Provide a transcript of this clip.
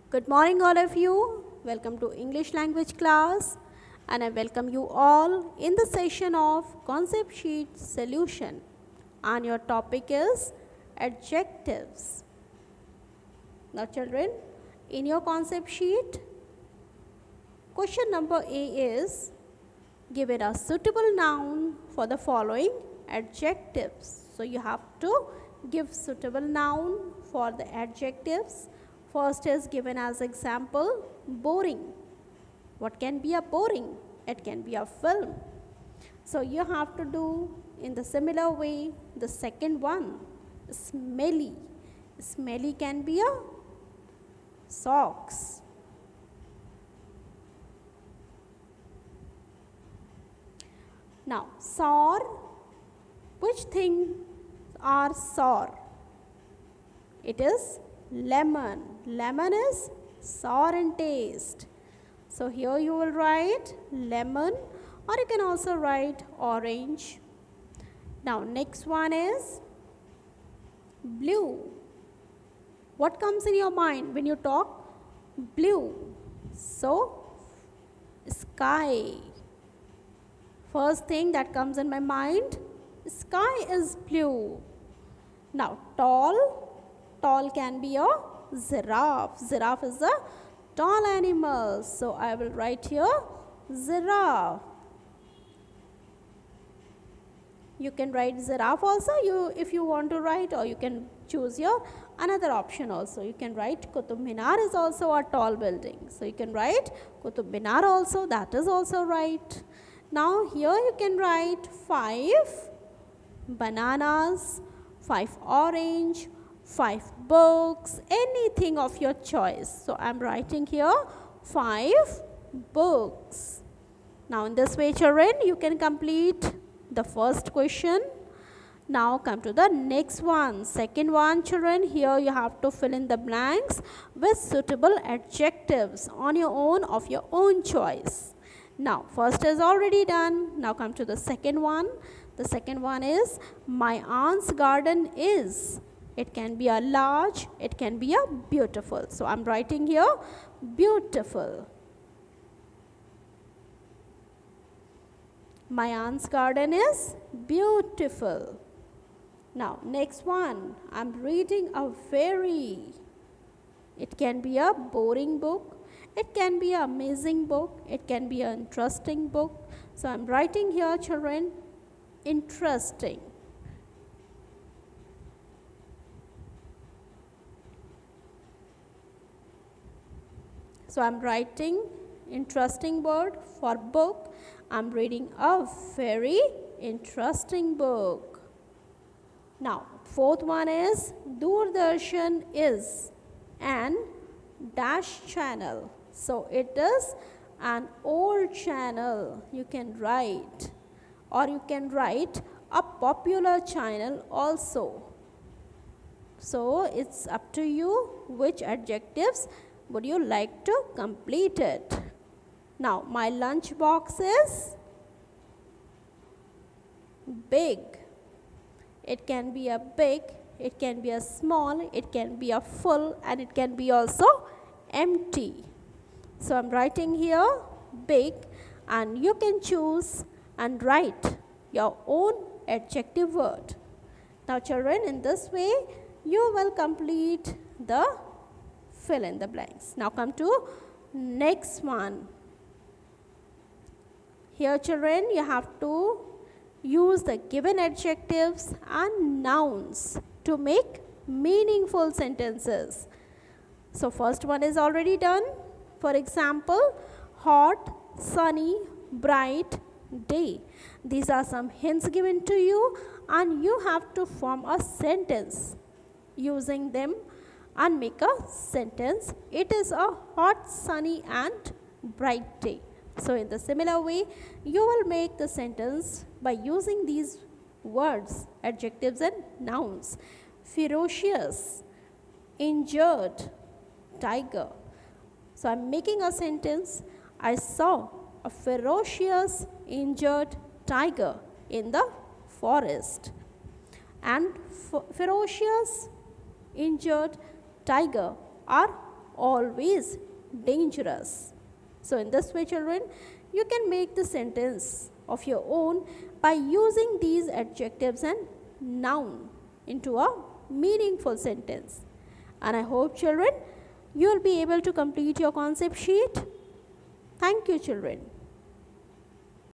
Good morning, all of you. Welcome to English language class, and I welcome you all in the session of concept sheet solution. And your topic is adjectives. Now, children, in your concept sheet, question number A is given a suitable noun for the following adjectives. So, you have to give suitable noun for the adjectives. First is given as example, boring. What can be a boring? It can be a film. So you have to do in the similar way the second one, smelly. Smelly can be a socks. Now, sour, which things are sour? It is lemon. Lemon is sour in taste. So here you will write lemon, or you can also write orange. Now next one is blue. What comes in your mind when you talk blue? So sky. First thing that comes in my mind, sky is blue. Now tall. Tall can be a giraffe. Giraffe is a tall animal. So I will write here giraffe. You can write giraffe also if you want to write, or you can choose your another option also. You can write Qutub Minar is also a tall building. So you can write Qutub Minar also, that is also right. Now here you can write 5 bananas, 5 orange, 5 books, anything of your choice. So I am writing here 5 books. Now in this way, children, you can complete the first question. Now come to the next one. Second one, children, here you have to fill in the blanks with suitable adjectives on your own, of your own choice. Now first is already done. Now come to the second one. The second one is my aunt's garden is. It can be a large, it can be a beautiful. So I'm writing here beautiful. My aunt's garden is beautiful. Now next one, I'm reading a very. It can be a boring book, it can be an amazing book, it can be an interesting book. So I'm writing here, children, interesting. So I'm writing interesting word for book. I'm reading a very interesting book. Now fourth one is Doordarshan is an dash channel. So it is an old channel. You can write, or you can write a popular channel also. So it's up to you which adjectives would you like to complete it. Now my lunch box is big. It can be a big, it can be a small, it can be a full, and it can be also empty. So I'm writing here big, and you can choose and write your own adjective word. Now children, in this way you will complete the fill in the blanks. Now come to next one. Here children, you have to use the given adjectives and nouns to make meaningful sentences. So first one is already done. For example, hot, sunny, bright, day. These are some hints given to you, and you have to form a sentence using them and make a sentence. It is a hot, sunny and bright day. So in the similar way, you will make the sentence by using these words, adjectives and nouns. Ferocious, injured, tiger. So I'm making a sentence. I saw a ferocious, injured tiger in the forest. And ferocious, injured tiger are always dangerous. So in this way, children, you can make the sentence of your own by using these adjectives and noun into a meaningful sentence. And I hope, children, you will be able to complete your concept sheet. Thank you, children.